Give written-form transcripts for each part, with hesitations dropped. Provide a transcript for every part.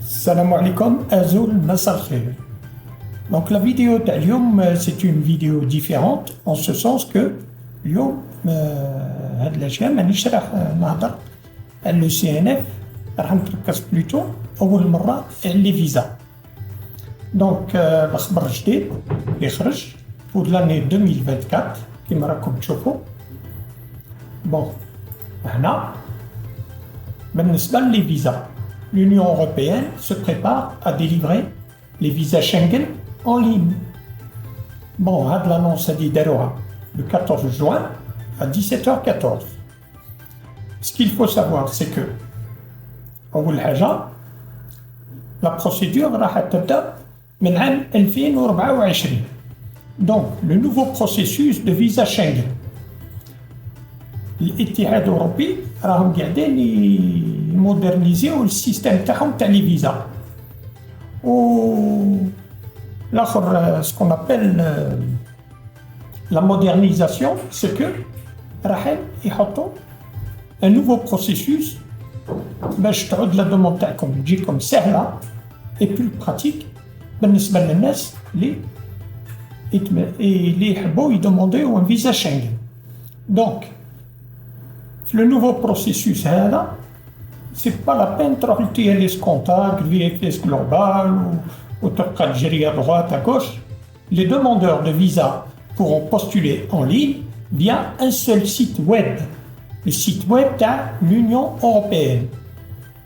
Salam alaikum, Azul Masal Khair. Donc la vidéo d'Alium, c'est une vidéo différente en ce sens que اليوم هاد الاشياء مانيش راح نهضر على لو سي ان اف، راح نتركز بلوتو اول مره على لي فيزا. دونك الخبر الجديد اللي خرج pour l'année 2024 كما راكم تشوفوا. بون هنا بالنسبه لي فيزا l'Union européenne se prépare à délivrer les visas Schengen en ligne. Bon, هاد l'annonce هادي داروها le 14 juin à 17h14. Ce qu'il faut savoir, c'est que أول حاجة la procédure راح تبدأ من عام 2024. Donc, le nouveau processus de visa Schengen. الاتحاد الأوروبي راهم قاعدين يمودرنيزيو السيستم تاعهم تاع لي فيزا. و l'autre, ce qu'on appelle la modernisation, c'est que راح يحطوا un nouveau processus باش تعود لا دوموند تاعكم تجيكم سهله et plus pratique بالنسبه للناس اللي يحبوا يدومونديو un visa Schengen. Donc le nouveau processus هذا c'est pas la peine تروح لTLS Contact, VFS Global ou تبقى تجري à droite à gauche. Les demandeurs de visa pourront postuler en ligne via un seul site web, le site web de l'Union européenne.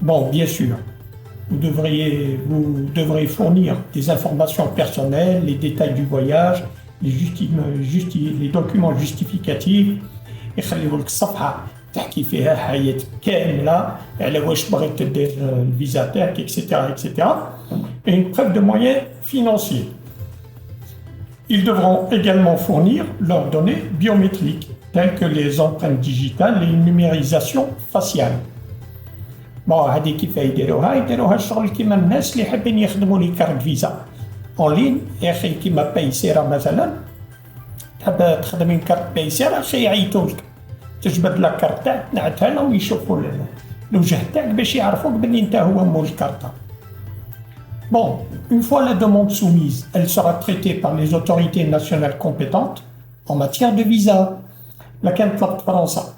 Bon, bien sûr, vous devrez fournir des informations personnelles, les détails du voyage, les documents justificatifs, يخليوا لك صفحة تحكي فيها حياتك كاملة على واش بغيت دير الفيزا تاعك etc. et une preuve de moyens financiers. Ils devront également fournir leurs données biométriques, telles que les empreintes digitales et une numérisation faciale. Bon, هذه كيف يديروها الشغل كيما الناس اللي حابين يخدموا لي كارت فيزا اون لين. يا اخي كيما بايسيرا مثلا، تحب تخدمين كارت بايسيرا اخي يعيطوا لك تجبد لك كارت تاعك تنعتها لهم يشوفوا الوجه تاعك باش يعرفوك بلي انت هو مول الكارطه. Bon, une fois la demande soumise, elle sera traitée par les autorités nationales compétentes en matière de visa. La كانت فرنسا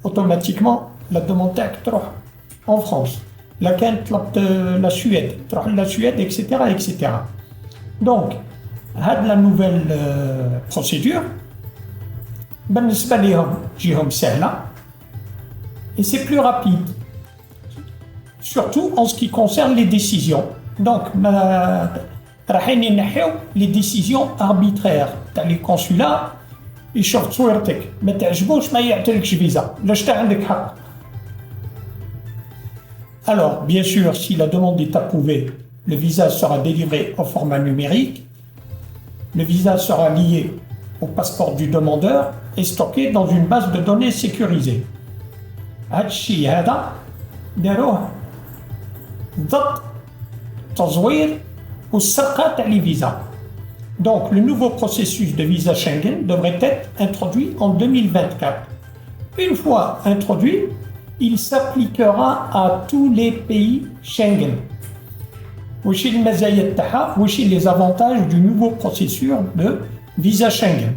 automatiquement la demande تاعك تروح en France. La كانت la Suède تروح la Suède etc. Donc, هاد la nouvelle procédure بالنسبة ليهم تجيهم سهلة et c'est plus rapide, surtout en ce qui concerne les décisions. Donc, راحين ينحيو les décisions arbitraires تاع لي كونسولا يشوف تصويرتك ما تعجبوش ما يعطيلكش فيزا لاش تا عندك حق. Alors, bien sûr, si la demande est approuvée, le visa sera délivré au format numérique. Le visa sera lié au passeport du demandeur et stocké dans une base de données sécurisée. هادشي هذا داروه ضد التزوير والسرقة تاع لي فيزا. Donc, le nouveau processus de visa Schengen devrait être introduit en 2024. Une fois introduit, il s'appliquera à tous les pays Schengen. واش المزايا تاعها واش les avantages du nouveau processus de visa Schengen.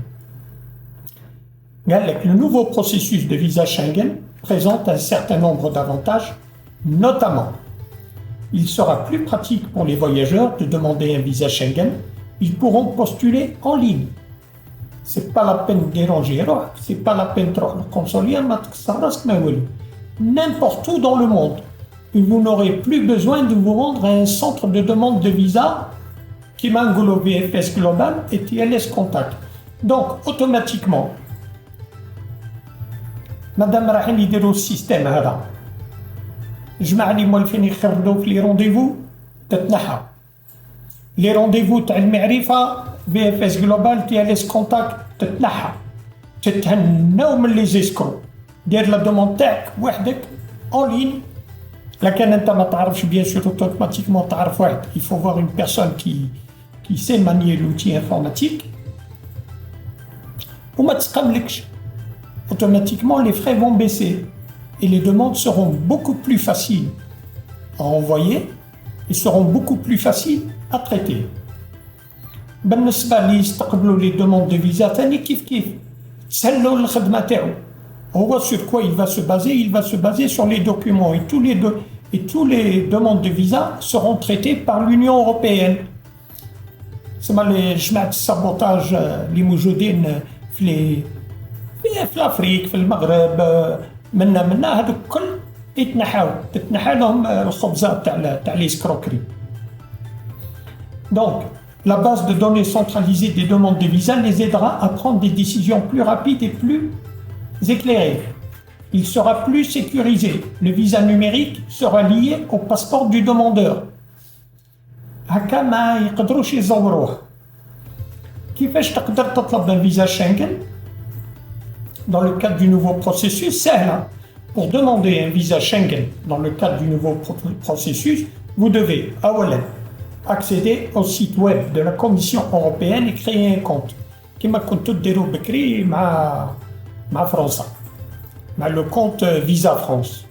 قال لك le nouveau processus de visa Schengen présente un certain nombre d'avantages, notamment il sera plus pratique pour les voyageurs de demander un visa Schengen. Ils pourront postuler en ligne. C'est pas la peine de déranger روحك, c'est pas la peine تروح للقنصلية ما تكسر راسك ما والو. N'importe où dans le monde, vous n'aurez plus besoin de vous rendre à un centre de demande de visa qui m'englobe VFS Global et TLS Contact. Donc, automatiquement, madame راحين يديروا السيستم هذا جماعة اللي مولفين يخردوا في لي رونديفو تتنحى. لي رونديفو تاع المعرفة VFS Global TLS Contact تتنحى. تتهناو من لي زيسكرو. دير لا دوموند تاعك وحدك اون لين. لكن انت ما تعرفش bien sûr automatiquement تعرف واحد. Il faut voir une personne qui sait manier l'outil informatique. وما تسقملكش. Automatiquement les frais vont baisser et les demandes seront beaucoup plus faciles à envoyer ils seront beaucoup plus faciles à traiter. بالنسبة اللي يستقبلوا les demandes de visa ثاني كيف تسهلوا الخدمة تاعو. هو sur quoi il va se baser? Il va se baser sur les documents et tous les demandes de visa seront traitées par l'Union européenne. سما جماعة السابوتاج اللي موجودين في الأفريق في المغرب منا هذوك كل تتنحى لهم الخبزة تاع l'escroquerie. Donc, la base de données centralisée des demandes de visa les aidera à prendre des décisions plus rapides et plus éclairées. Il sera plus sécurisé. Le visa numérique sera lié au passeport du demandeur. هكا ما يقدروش يزوروه. كيفاش تقدر تطلب un visa Schengen? Dans le cadre du nouveau processus, سهلة. Pour demander un visa Schengen dans le cadre du nouveau processus, vous devez accéder au site web de la Commission européenne et créer un compte. كما كنتو ديروا بكري مع فرنسا. مع le compte Visa France.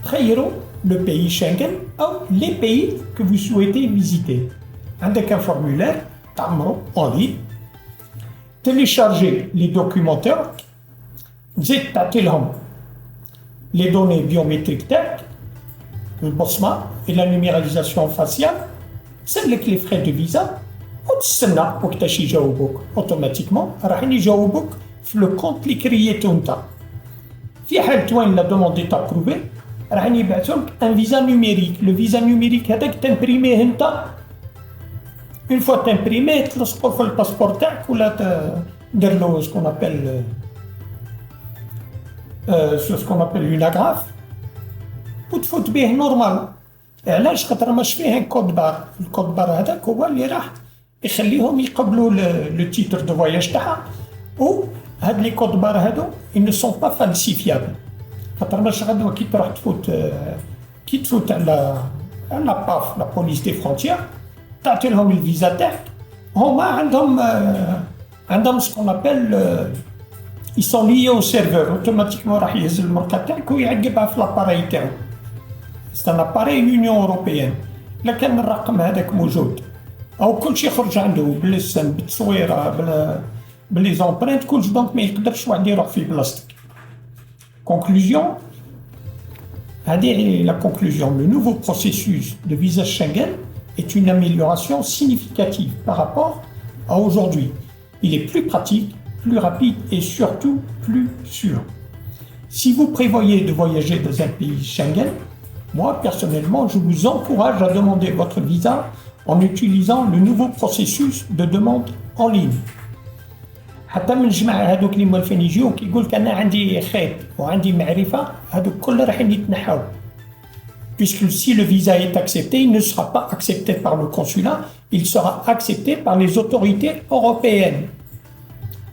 تخيروا le pays Schengen ou les pays que vous souhaitez visiter. عندك un formulaire تعمروا en ligne. Téléchargez les documentaires. تزيد تعطي لهم les données biométriques تاعك البصمة et la numéralisation faciale. سلك les frais de visa وتستنى وقتاش يجاوبوك. automatiquement راح يجاوبوك في le compte اللي كرييتو نتا. في حال وين la demande est approuvée راح يبعثولك un visa numérique. Le visa numérique هذاك تمبريميه نتا. Une fois t'imprimé, تلصقو في الباسبور تاعك ولا دير له ce qu'on appelle une agrafe وتفوت به نورمال. علاش؟ خاطر ماش فيه ان كود بار. الكود بار هذاك هو اللي راح يخليهم يقبلوا لو تيتر دو فواياج تاعها. و هاد لي كود بار هادو ils ne sont pas falsifiables. خاطر ماش غدوه كي تفوت على باف لا بوليس دي فرونتيير تعطي لهم الفيزا تاعك. هما عندهم ce qu'on appelle ils sont liés au serveur. automatiquement راح يهز الماركه تاعك ويعقبها في لاباري تاعو. c'est un appareil l'Union européenne. لكن الرقم هذاك موجود او كل شيء يخرج عنده بالاسم بالتصويره باللي زومبرينت كلش. دونك ما يقدرش واحد يروح في بلاصتك. conclusion هذه la conclusion. Le nouveau processus de visa Schengen est une amélioration significative par rapport à aujourd'hui. Il est plus pratique, plus rapide et surtout plus sûr. Si vous prévoyez de voyager dans un pays Schengen, moi personnellement, je vous encourage à demander votre visa en utilisant le nouveau processus de demande en ligne. حتى من الجماعة هذوك اللي موالفين يجيو كيقول لك أنا عندي خيط وعندي معرفة هذوك كل راحين يتنحاو. Puisque si le visa est accepté, il ne sera pas accepté par le consulat, il sera accepté par les autorités européennes.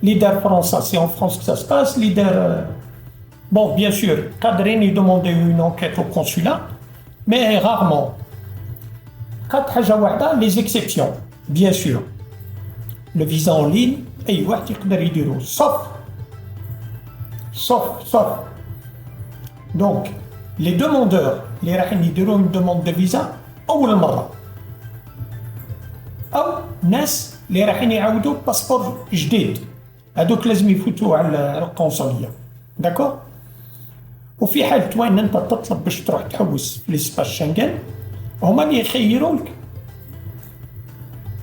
Leader France, c'est en France que ça se passe. Leader, bon, bien sûr, cadrer et demander une enquête au consulat, mais rarement. Les exceptions, bien sûr. Le visa en ligne, sauf. Donc, les demandeurs اللي راح يديروا une demande de visa أول مرة أو ناس اللي راح يعاودوا باسبور جديد هذوك لازم يفوتوا على القنصلية. داكور. وفي حال وين أنت تطلب باش تروح تحوس في ليسباس شنغن هما اللي يخيروك.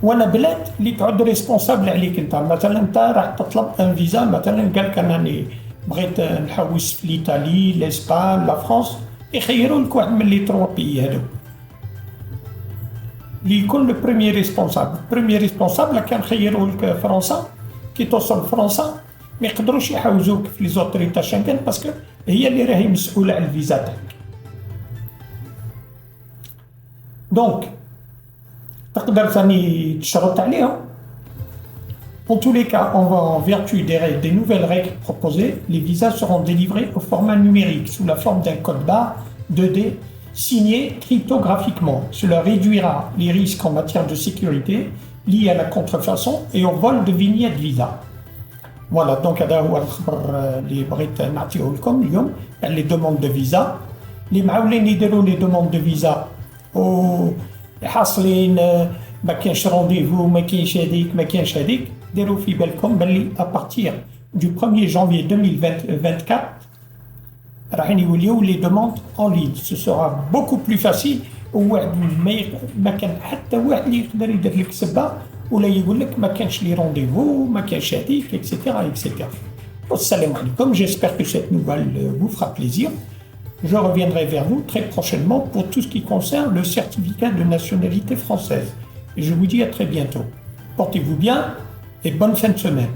وانا بلاد اللي تعود ريسبونسابل عليك انت. مثلا انت راح تطلب ان فيزا مثلا قال لك انني بغيت نحوس في ايطالي لاسبان لا فرنسا يخيروا لك واحد من لي تروا بيي هادو اللي يكون لو بروميير ريسبونسابل كان خيروا لك فرنسا. كي توصل فرنسا ما يقدروش يحوزوك في لي زوتوريتا شنغن باسكو هي اللي راهي مسؤوله على الفيزا تاعك. دونك تقدر ثاني تشرط عليهم. En tous les cas, en vertu des nouvelles règles proposées, les visas seront délivrés au format numérique sous la forme d'un code barre 2D signé cryptographiquement. Cela réduira les risques en matière de sécurité liés à la contrefaçon et au vol de vignettes visa. Voilà, donc هذا هو الخبر اللي بغيت نعطيه لكم اليوم على les demandes de visa. اللي معاولين يديروا les demandes de visa وحاصلين ما كاينش رونديفو ما كاينش هذيك ما كاينش هذيك ديروا في بالكم باللي ابارتير du 1er janvier 2024 راح يوليو لي دوموند اون لين سو سورا بوكو بلو فاسيل وواحد ما كان حتى واحد اللي يقدر يدير لك سبه ولا يقول لك ما كانش لي رونديفو ما كانش هذيك اكسيتيرا اكسيتيرا. Assalamu alaikum, j'espère que cette nouvelle vous fera plaisir. Je reviendrai vers vous très prochainement pour tout ce qui concerne le certificat de nationalité française. Et je vous dis à très bientôt. Portez-vous bien et bonne fin de semaine.